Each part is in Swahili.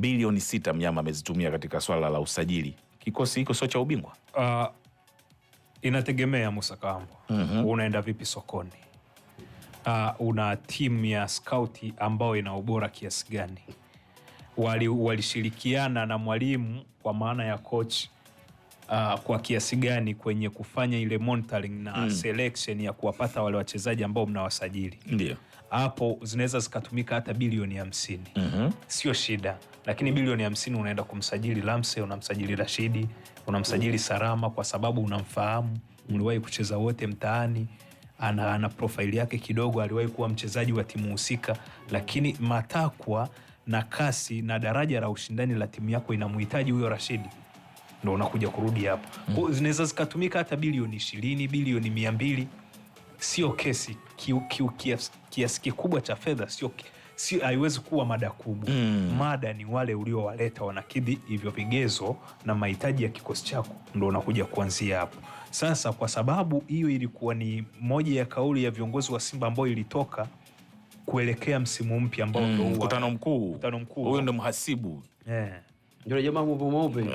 bilioni 6 mnyama amezitumia katika swala la usajili. Kikosi hiko sio cha ubingwa. Inategemea Musa Kambo. Unaenda vipi sokoni? Una timu ya scouti ambao ina ubora kiasi gani? Walishirikiana na mwalimu kwa maana ya coach kwa kiasi gani kwenye kufanya ile monitoring na selection ya kuwapata wale wachezaji ambao mnawasajili? Ndio. Hapo zinaweza zikatumika hata bilioni 50. Sio shida. Lakini bilioni 50 unaenda kumsajili Lamse, unamsajili Rashidi, unamsajili Salama kwa sababu unamfahamu, mliwahi kucheza wote mtaani, ana profile yake kidogo, aliwahi kuwa mchezaji wa timu husika, lakini matakwa na kasi na daraja la ushindani la timu yako inamhitaji huyo Rashidi, ndio unakuja kurudi hapo. Kwa zinaweza zikatumika hata bilioni 20, bilioni 200. Sio kesi kiasi kikubwa cha fedha, sio haiwezi kuwa mada kubwa. Mada ni wale uliowaleta wanakidhi hivyo vigezo na mahitaji ya kikosi chako, ndio unakuja kuanzia hapo. Sasa kwa sababu hiyo ilikuwa ni moja ya kauli ya viongozi wa Simba ambao ilitoka kuelekea msimu mpya ambao ndio mkutano mkuu. Huyo ndio mhasibu. Ndio jamaa mweupe.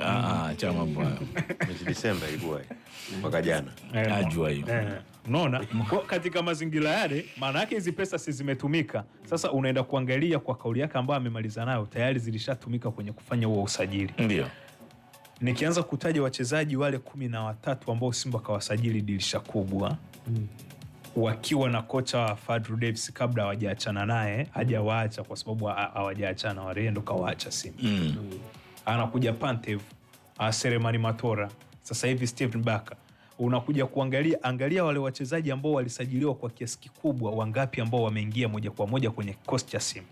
Chama bwana. Mwezi Desemba ilikuwa mpaka jana. Najua hiyo. Unaona? Katika mazingira yale, maana yake hizi pesa si zimetumika. Sasa unaenda kuangalia kwa kauli yake ambayo amemaliza nayo, tayari zilishatumika kwenye kufanya huo usajili. Ndio. Nikianza kutaja wachezaji wale 13 ambao Simba kawasajili dirisha kubwa, wakiwa na kocha Fadlu Davis kabla hawajaachana naye, hajawaacha kwa sababu hawajaachana, wale ndo kawaacha Simba. Anakuja Pantev, Selemani Matora, sasa hivi Steven Baka. Unakuja angalia wale wachezaji ambao walisajiliwa kwa kiasi kikubwa, wangapi ambao wameingia moja kwa moja kwenye kikosi cha Simba.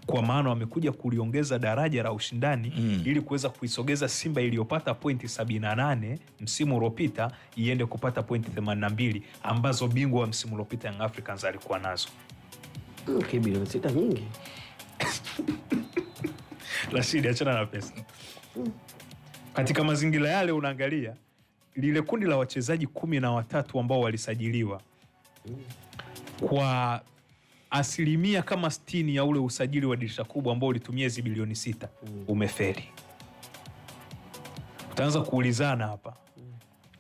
Kwa maana wamekuja kuliongeza daraja la ushindani ili kuweza kuisogeza Simba iliyopata pointi 78 msimu uliopita iende kupata pointi 82 ambazo bingwa wa msimu uliopita Young Africans alikuwa nazo. Bilioni 6 nyingi. Rashidi, achana na pesa. Katika mazingira yale unaangalia lile kundi la wachezaji 13 ambao walisajiliwa kwa asilimia kama 60 ya ule usajili wa dirisha kubwa ambao ulitumia hizo bilioni 6 umefeli. Utaanza kuulizana hapa,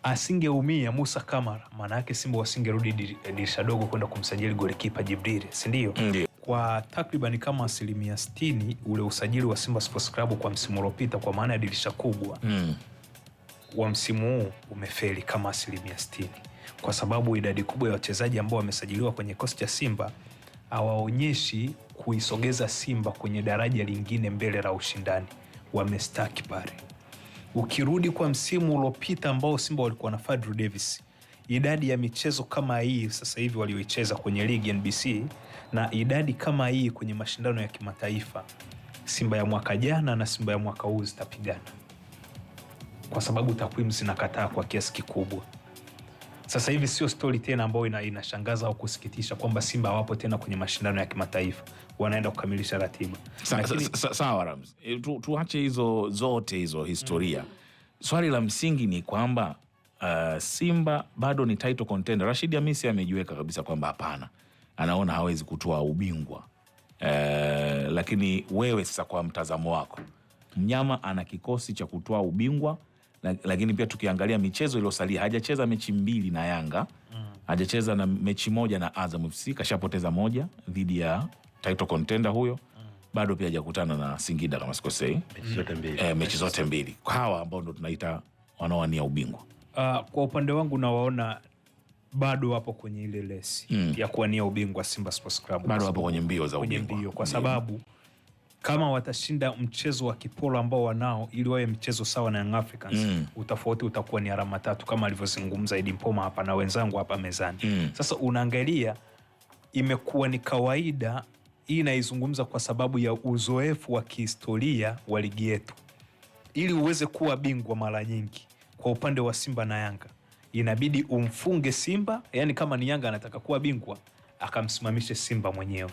asingeumia Musa Kamara, maana yake Simba wasingerudi dirisha dogo kwenda kumsajili golikipa Jibril, si ndio? Kwa takriban kama asilimia 60 ule usajili wa Simba Sports Club kwa msimu uliopita kwa maana ya dirisha kubwa wa msimu huu umefeli kama asilimia 60, kwa sababu idadi kubwa ya wachezaji ambao wamesajiliwa kwenye kikosi cha Simba hawaonyeshi kuisogeza Simba kwenye daraja lingine mbele la ushindani, wamestaki pale. Ukirudi kwa msimu uliopita ambao Simba walikuwa na Fadlu Davis, idadi ya michezo kama hii sasa hivi walioicheza kwenye ligi NBC na idadi kama hii kwenye mashindano ya kimataifa, Simba ya mwaka jana na Simba ya mwaka huu zitapigana, kwa sababu takwimu zinakataa kwa kiasi kikubwa. Sasa hivi sio story tena ambayo inashangaza au kusikitisha kwamba Simba hawapo tena kwenye mashindano ya kimataifa, wanaenda kukamilisha ratiba. Sawa Rams, tuache hizo zote hizo historia. Swali la msingi ni kwamba Simba bado ni title contender. Rashid Hamisi amejiweka kabisa kwamba hapana, anaona hawezi kutoa ubingwa. Lakini wewe sasa, kwa mtazamo wako, mnyama ana kikosi cha kutoa ubingwa, lakini pia tukiangalia michezo iliyosalia, hajacheza mechi 2 na Yanga, hajacheza na mechi 1 na Azam FC, kashapoteza 1 dhidi ya title contender huyo. Bado pia hajakutana na Singida kama sikosei, mechi zote mbili. Hawa ambao ndo tunaita wanaowania ubingwa. Kwa upande wangu nawaona bado wapo kwenye ile lesi ya kuwania ubingwa. Simba Sports Club bado wapo kwenye mbio za ubingwa, kwa sababu kama watashinda mchezo wa kipolo ambao wanao ili wawe mchezo sawa na Young Africans, utofauti utakuwa ni alama 3 kama alivyozungumza Idi Mpoma hapa na wenzangu hapa mezani. Sasa unaangalia, imekuwa ni kawaida hii, naizungumza kwa sababu ya uzoefu wa kihistoria wa ligi yetu. Ili uweze kuwa bingwa mara nyingi kwa upande wa Simba na Yanga, inabidi umfunge Simba, yani kama ni Yanga anataka kuwa bingwa akamsimamishe Simba mwenyewe,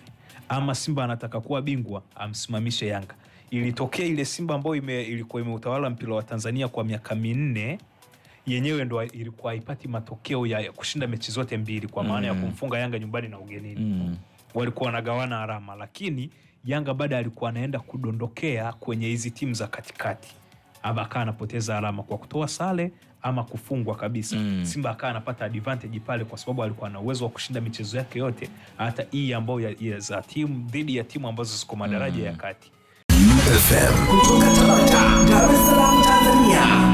ama Simba anataka kuwa bingwa amsimamishe Yanga. Ilitokea ile Simba ambayo ilikuwa imeutawala mpira wa Tanzania kwa miaka 4, yenyewe ndo ilikuwa haipati matokeo ya kushinda mechi zote mbili, kwa maana ya kumfunga Yanga nyumbani na ugenini. Walikuwa wanagawana alama, lakini Yanga baada alikuwa anaenda kudondokea kwenye hizi timu za katikati, ama akawa anapoteza alama kwa kutoa sare ama kufungwa kabisa. Simba akawa anapata advantage pale kwa sababu alikuwa na uwezo wa kushinda michezo yake yote, hata hii ambayo ya za timu dhidi ya timu ambazo ziko madaraja ya kati. FM kutoka Tabata, Dar es Salaam, Tanzania.